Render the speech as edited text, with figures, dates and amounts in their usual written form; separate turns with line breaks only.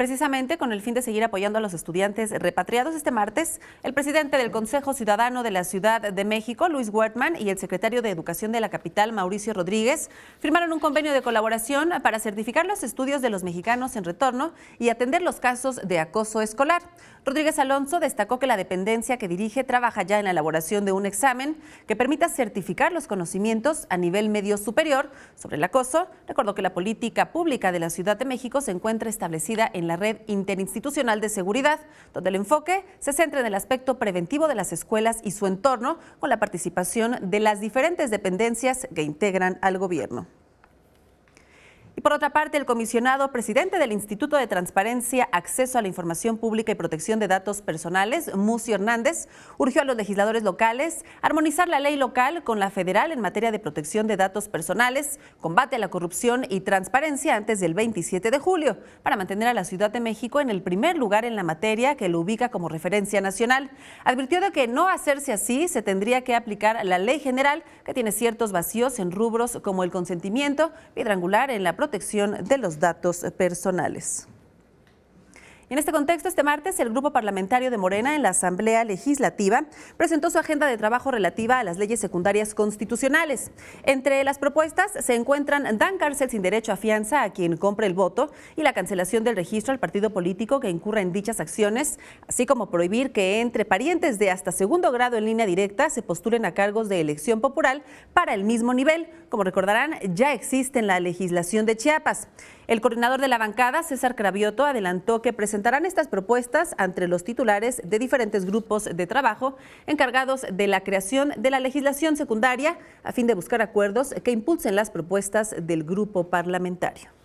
precisamente con el fin de seguir apoyando a los estudiantes repatriados, este martes, el presidente del Consejo Ciudadano de la Ciudad de México, Luis Wertmann, y el secretario de Educación de la capital, Mauricio Rodríguez, firmaron un convenio de colaboración para certificar los estudios de los mexicanos en retorno y atender los casos de acoso escolar. Rodríguez Alonso destacó que la dependencia que dirige trabaja ya en la elaboración de un examen que permita certificar los conocimientos a nivel medio superior sobre el acoso. Recordó que la política pública de la Ciudad de México se encuentra establecida en la Red Interinstitucional de Seguridad, donde el enfoque se centra en el aspecto preventivo de las escuelas y su entorno, con la participación de las diferentes dependencias que integran al gobierno. Y por otra parte, el comisionado presidente del Instituto de Transparencia, Acceso a la Información Pública y Protección de Datos Personales, Mucio Hernández, urgió a los legisladores locales a armonizar la ley local con la federal en materia de protección de datos personales, combate a la corrupción y transparencia antes del 27 de julio, para mantener a la Ciudad de México en el primer lugar en la materia que lo ubica como referencia nacional. Advirtió de que no hacerse así se tendría que aplicar la ley general, que tiene ciertos vacíos en rubros como el consentimiento, piedra angular en la protección de los datos personales. En este contexto, este martes, el Grupo Parlamentario de Morena en la Asamblea Legislativa presentó su agenda de trabajo relativa a las leyes secundarias constitucionales. Entre las propuestas se encuentran dar cárcel sin derecho a fianza a quien compre el voto y la cancelación del registro al partido político que incurra en dichas acciones, así como prohibir que entre parientes de hasta segundo grado en línea directa se postulen a cargos de elección popular para el mismo nivel. Como recordarán, ya existe en la legislación de Chiapas. El coordinador de la bancada, César Cravioto, adelantó que presentarán estas propuestas ante los titulares de diferentes grupos de trabajo encargados de la creación de la legislación secundaria a fin de buscar acuerdos que impulsen las propuestas del grupo parlamentario.